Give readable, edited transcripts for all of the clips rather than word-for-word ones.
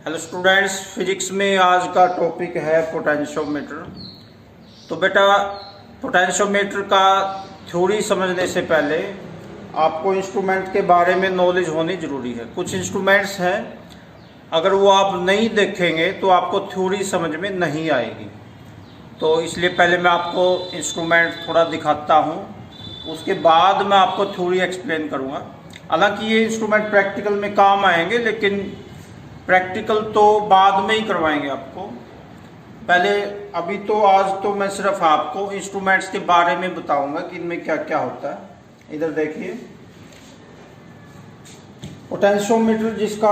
Hello students, physics में आज का टॉपिक है पोटेंशियोमीटर। तो बेटा, पोटेंशियोमीटर का थ्योरी समझने से पहले आपको इंस्ट्रूमेंट के बारे में नॉलेज होनी ज़रूरी है। कुछ इंस्ट्रूमेंट्स हैं, अगर वो आप नहीं देखेंगे तो आपको थ्योरी समझ में नहीं आएगी। तो इसलिए पहले मैं आपको इंस्ट्रूमेंट थोड़ा दिखाता हूँ, उसके बाद मैं आपको थ्योरी एक्सप्लेन करूँगा। हालांकि ये इंस्ट्रूमेंट प्रैक्टिकल में काम आएंगे, लेकिन प्रैक्टिकल तो बाद में ही करवाएंगे आपको। पहले अभी तो आज तो मैं सिर्फ आपको इंस्ट्रूमेंट्स के बारे में बताऊंगा कि इनमें क्या क्या होता है। इधर देखिए, पोटेंशियोमीटर जिसका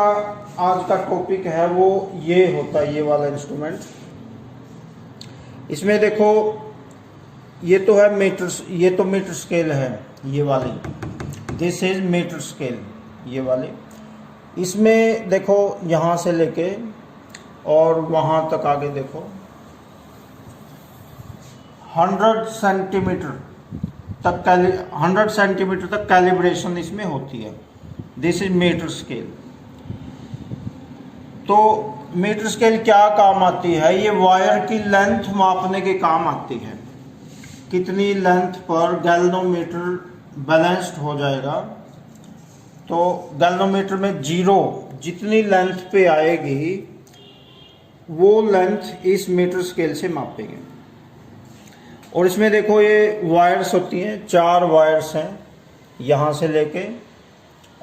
आज का टॉपिक है वो ये होता है, ये वाला इंस्ट्रूमेंट। इसमें देखो, ये तो है मीटर, ये तो मीटर स्केल है, ये वाली, दिस इज मीटर स्केल, ये वाली। इसमें देखो, यहाँ से लेके और वहाँ तक आगे देखो, 100 सेंटीमीटर तक कैलिब्रेशन इसमें होती है। This is metre scale. तो मीटर स्केल क्या काम आती है? ये वायर की लेंथ मापने के काम आती है। कितनी लेंथ पर गैल्वेनोमीटर बैलेंस्ड हो जाएगा। तो गैल्वेनोमीटर में 0 जितनी लेंथ पे आएगी वो लेंथ इस मीटर स्केल से मापेंगे। और इसमें देखो, ये वायर्स होती हैं, 4 वायर्स हैं, यहाँ से लेके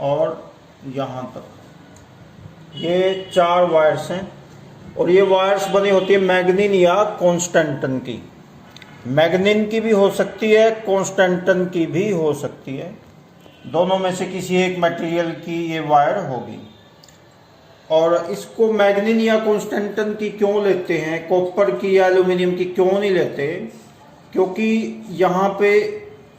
और यहाँ तक, ये 4 वायर्स हैं। और ये वायर्स बनी होती है मैग्नीन या कॉन्स्टेंटन की। मैग्नीन की भी हो सकती है, कॉन्स्टेंटन की भी हो सकती है, दोनों में से किसी एक मटेरियल की ये वायर होगी। और इसको मैग्नीन या कॉन्स्टेंटन की क्यों लेते हैं, कॉपर की या एल्यूमिनियम की क्यों नहीं लेते? क्योंकि यहाँ पे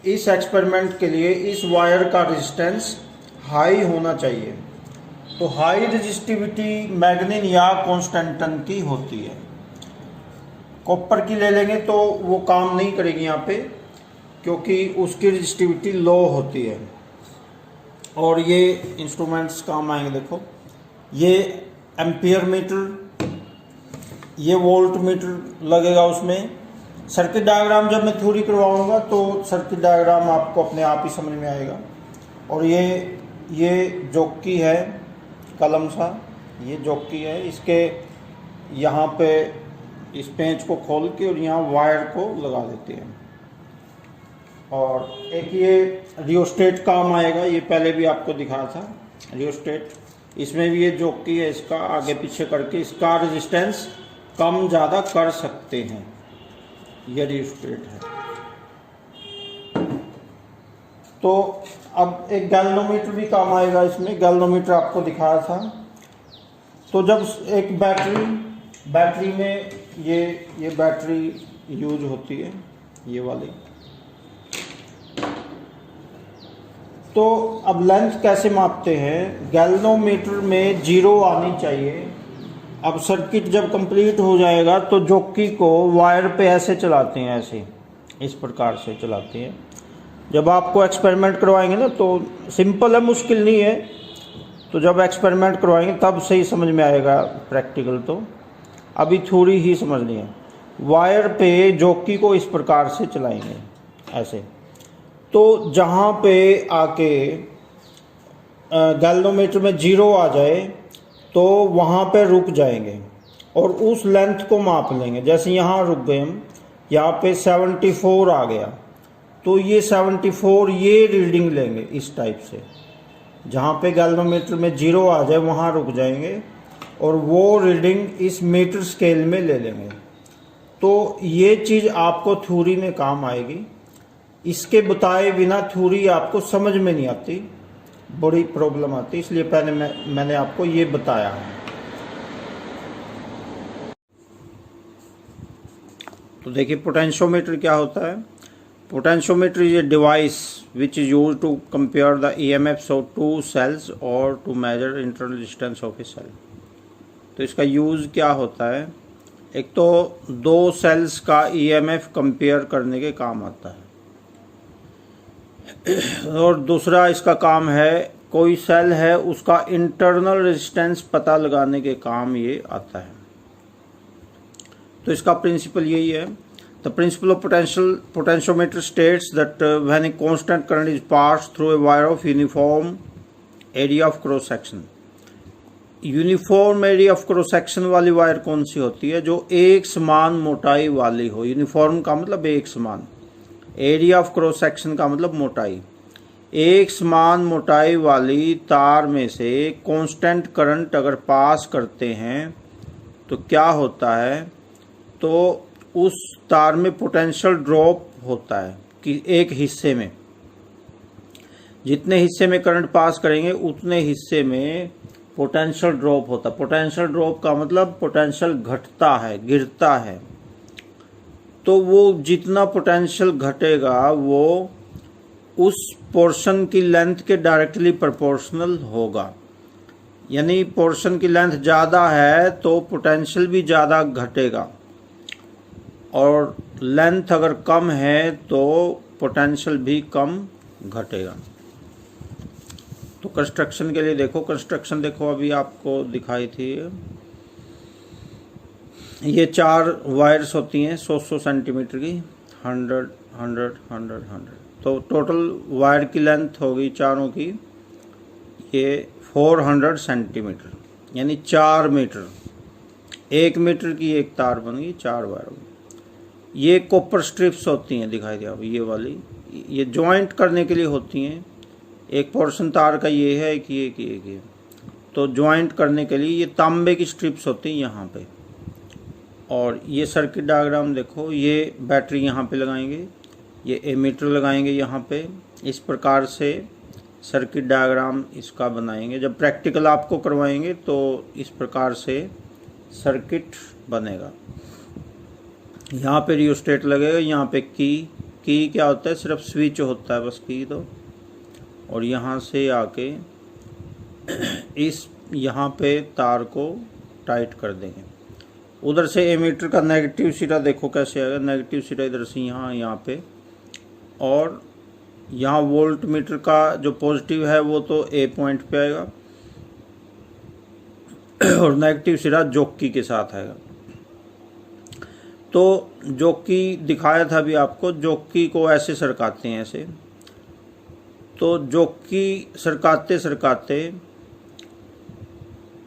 इस एक्सपेरिमेंट के लिए इस वायर का रेजिस्टेंस हाई होना चाहिए। तो हाई रेजिस्टिविटी मैग्नीन या कॉन्स्टेंटन की होती है। कॉपर की ले लेंगे तो वो काम नहीं करेगी यहाँ पे, क्योंकि उसकी रेजिस्टिविटी लो होती है। और ये इंस्ट्रूमेंट्स काम आएंगे। देखो, ये एम्पियर मीटर, ये वोल्ट मीटर लगेगा उसमें। सर्किट डायग्राम जब मैं थ्योरी करवाऊंगा तो सर्किट डायग्राम आपको अपने आप ही समझ में आएगा। और ये जॉकी है, कलम सा, ये जॉकी है। इसके यहाँ पे इस पेंच को खोल के और यहाँ वायर को लगा देते हैं। और एक ये रियोस्टेट काम आएगा, ये पहले भी आपको दिखाया था रियोस्टेट। इसमें भी ये जॉकी है, इसका आगे पीछे करके इसका रेजिस्टेंस कम ज़्यादा कर सकते हैं। ये रियोस्टेट है। तो अब एक गैल्वेनोमीटर भी काम आएगा इसमें। गैल्वेनोमीटर आपको दिखाया था। तो जब एक बैटरी में ये बैटरी यूज होती है, ये वाली। तो अब लेंथ कैसे मापते हैं? गैल्वेनोमीटर में 0 आनी चाहिए। अब सर्किट जब कंप्लीट हो जाएगा तो जॉकी को वायर पे ऐसे चलाते हैं, ऐसे इस प्रकार से चलाते हैं। जब आपको एक्सपेरिमेंट करवाएंगे ना, तो सिंपल है, मुश्किल नहीं है। तो जब एक्सपेरिमेंट करवाएंगे तब सही समझ में आएगा प्रैक्टिकल। तो अभी थ्योरी ही समझनी है। वायर पे जॉकी को इस प्रकार से चलाएंगे, ऐसे। तो जहाँ पे आके गैल्वेनोमीटर में 0 आ जाए तो वहाँ पे रुक जाएंगे और उस लेंथ को माप लेंगे। जैसे यहाँ रुक गए हम, यहाँ पे 74 आ गया, तो ये 74 ये रीडिंग लेंगे इस टाइप से। जहाँ पे गैल्वेनोमीटर में 0 आ जाए वहाँ रुक जाएंगे और वो रीडिंग इस मीटर स्केल में ले लेंगे। तो ये चीज़ आपको थ्योरी में काम आएगी। इसके बताए बिना थ्योरी आपको समझ में नहीं आती, बड़ी प्रॉब्लम आती। इसलिए पहले मैंने आपको ये बताया। तो देखिए, पोटेंशियोमीटर क्या होता है। Potentiometer is a device which is used to compare the EMFs of 2 cells और to measure internal distance of a cell. तो इसका यूज़ क्या होता है? एक तो 2 सेल्स का ईएमएफ कंपेयर करने के काम आता है, और दूसरा इसका काम है कोई सेल है उसका इंटरनल रेजिस्टेंस पता लगाने के काम ये आता है। तो इसका प्रिंसिपल यही है। The principle of potentiometer states that when a constant current is passed through a wire of uniform area of cross section. Uniform area of cross section वाली वायर कौन सी होती है? जो एक समान मोटाई वाली हो। यूनिफॉर्म का मतलब एक समान, एरिया ऑफ क्रॉस सेक्शन का मतलब मोटाई। एक समान मोटाई वाली तार में से कांस्टेंट करंट अगर पास करते हैं तो क्या होता है? तो उस तार में पोटेंशियल ड्रॉप होता है कि एक हिस्से में, जितने हिस्से में करंट पास करेंगे उतने हिस्से में पोटेंशियल ड्रॉप होता है। पोटेंशियल ड्रॉप का मतलब पोटेंशियल घटता है, गिरता है। तो वो जितना पोटेंशियल घटेगा वो उस पोर्शन की लेंथ के डायरेक्टली प्रोपोर्शनल होगा। यानी पोर्शन की लेंथ ज़्यादा है तो पोटेंशियल भी ज़्यादा घटेगा, और लेंथ अगर कम है तो पोटेंशियल भी कम घटेगा। तो कंस्ट्रक्शन के लिए देखो, कंस्ट्रक्शन देखो अभी आपको दिखाई थी। ये 4 वायर्स होती हैं 100 सेंटीमीटर की, 100 100 100 100। तो टोटल वायर की लेंथ होगी चारों की ये 400 सेंटीमीटर, यानी 4 मीटर। 1 मीटर की एक तार बन गई, 4 वायर होगी। ये कॉपर स्ट्रिप्स होती हैं, दिखाई दे ये वाली, ये जॉइंट करने के लिए होती हैं। एक पोर्शन तार का ये है, एक ये। तो जॉइंट करने के लिए ये तांबे की स्ट्रिप्स होती हैं यहाँ पे। और ये सर्किट डायग्राम देखो, ये बैटरी यहाँ पे लगाएंगे, ये एमीटर लगाएंगे यहाँ पे। इस प्रकार से सर्किट डायग्राम इसका बनाएंगे। जब प्रैक्टिकल आपको करवाएंगे तो इस प्रकार से सर्किट बनेगा। यहाँ पे रियोस्टेट लगेगा, यहाँ पे की क्या होता है? सिर्फ स्विच होता है बस, की तो। और यहाँ से आके इस यहाँ पे तार को टाइट कर देंगे। उधर से एमीटर का नेगेटिव सिरा देखो कैसे आएगा। नेगेटिव सिरा इधर से यहाँ पे, और यहाँ वोल्ट मीटर का जो पॉजिटिव है वो तो ए पॉइंट पे आएगा, और नेगेटिव सिरा जॉकी के साथ आएगा। तो जॉकी दिखाया था अभी आपको, जॉकी को ऐसे सरकाते हैं ऐसे। तो जॉकी सरकाते सरकाते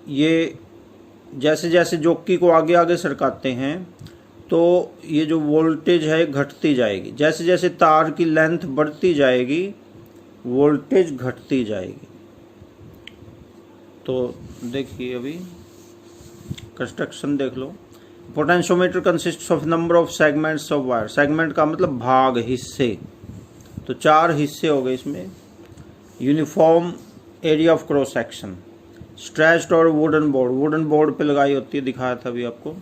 ये जैसे जैसे जॉकी को आगे आगे सरकाते हैं तो ये जो वोल्टेज है घटती जाएगी। जैसे जैसे तार की लेंथ बढ़ती जाएगी वोल्टेज घटती जाएगी। तो देखिए अभी कंस्ट्रक्शन देख लो। Potentiometer consists of number of segments of wire. Segment का मतलब भाग, हिस्से। तो 4 हिस्से हो गए इसमें। Uniform area of cross section, stretched और वुडन बोर्ड पे लगाई होती है, दिखाया था अभी आपको।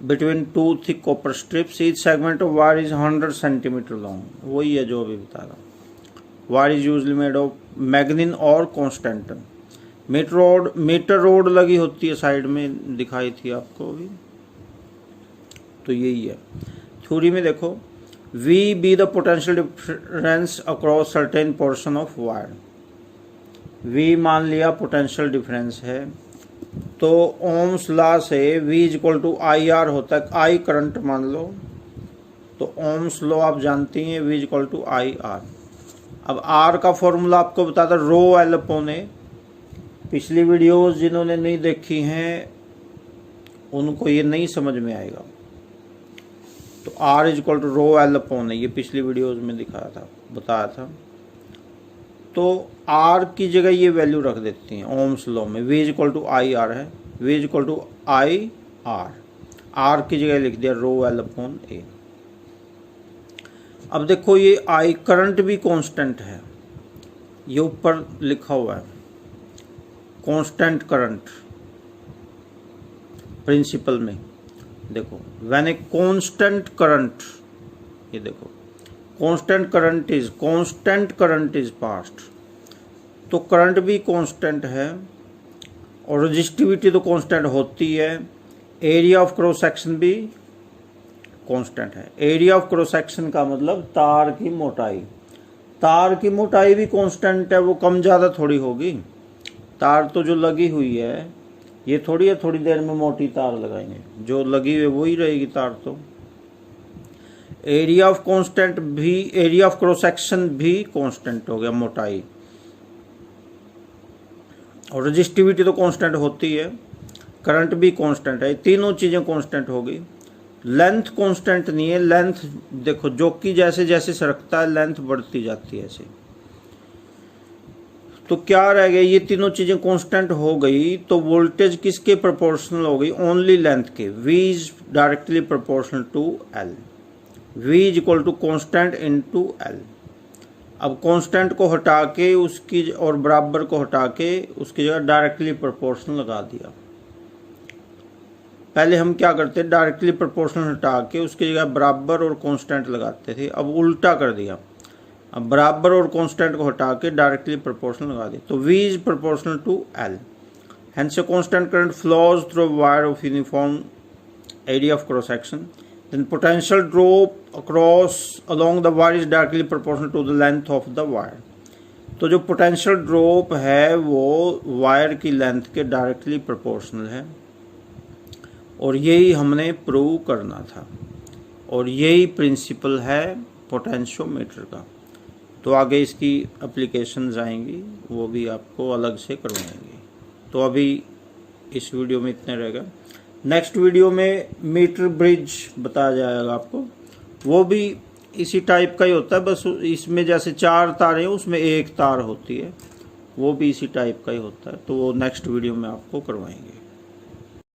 Between 2 thick copper strips, each segment of wire is 100 centimetre long. वही है जो अभी बता रहा। Wire is usually made of manganin और कॉन्स्टेंटन। मीटर रोड लगी होती है साइड में, दिखाई थी आपको अभी। तो यही है। थ्योरी में देखो, V be the potential difference across certain portion of wire। V मान लिया पोटेंशियल डिफरेंस है, तो ओम्स लॉ से V equal to I R होता है। I करंट मान लो, तो ओम्स लॉ आप जानती हैं, V equal to I R. अब R का फॉर्मूला आपको बताता रो एल अपॉन ए। पिछली वीडियोस जिन्होंने नहीं देखी हैं उनको ये नहीं समझ में आएगा। तो R is equal to rho L upon है, ये पिछली वीडियोस में दिखाया था, बताया था। तो R की जगह ये वैल्यू रख देती हैं ओम्स लॉ में। V is equal to I R है, V is equal to I R. R की जगह लिख दिया रो एल अपॉन ए। अब देखो ये I करंट भी कांस्टेंट है, ये ऊपर लिखा हुआ है कांस्टेंट करंट प्रिंसिपल में। देखो व्हेन ए कांस्टेंट करंट, ये देखो कांस्टेंट करंट इज पास्ड। तो करंट भी कांस्टेंट है और रजिस्टिविटी तो कांस्टेंट होती है। एरिया ऑफ क्रॉस सेक्शन भी कांस्टेंट है। एरिया ऑफ क्रॉस सेक्शन का मतलब तार की मोटाई। तार की मोटाई भी कांस्टेंट है, वो कम ज़्यादा थोड़ी होगी। तार तो जो लगी हुई है ये थोड़ी है थोड़ी देर में मोटी तार लगाएंगे, जो लगी हुई वही रहेगी तार। तो एरिया ऑफ कांस्टेंट भी, एरिया ऑफ क्रॉस सेक्शन भी कांस्टेंट हो गया, मोटाई। और रजिस्टिविटी तो कांस्टेंट होती है, करंट भी कांस्टेंट है, तीनों चीज़ें कांस्टेंट हो गई। लेंथ कांस्टेंट नहीं है, लेंथ देखो जॉकी जैसे जैसे सरकता है लेंथ बढ़ती जाती है ऐसे। तो क्या रह गया, ये तीनों चीज़ें कांस्टेंट हो गई, तो वोल्टेज किसके प्रोपोर्शनल हो गई, ओनली लेंथ के। V is directly proportional to L, V is equal to constant into L। अब कांस्टेंट को हटा के उसकी और बराबर को हटा के उसकी जगह डायरेक्टली प्रोपोर्शनल लगा दिया। पहले हम क्या करते, डायरेक्टली प्रोपोर्शनल हटा के उसकी जगह बराबर और कांस्टेंट लगाते थे, अब उल्टा कर दिया। अब बराबर और कांस्टेंट को हटा के डायरेक्टली प्रोपोर्शनल लगा दिया, तो V is proportional to L। Hence a constant current flows through wire of uniform area of cross section, then potential drop across along the wire is directly proportional to the length of the wire. तो जो potential drop है वो wire की length के directly proportional है, और यही हमने प्रूव करना था, और यही प्रिंसिपल है पोटेंशियोमीटर का। तो आगे इसकी एप्लीकेशंस आएंगी, वो भी आपको अलग से करवाएंगे। तो अभी इस वीडियो में इतने रहेगा। नेक्स्ट वीडियो में मीटर ब्रिज बताया जाएगा आपको, वो भी इसी टाइप का ही होता है, बस इसमें जैसे 4 तारें हैं उसमें 1 तार होती है, वो भी इसी टाइप का ही होता है। तो वो नेक्स्ट वीडियो में आपको करवाएंगे।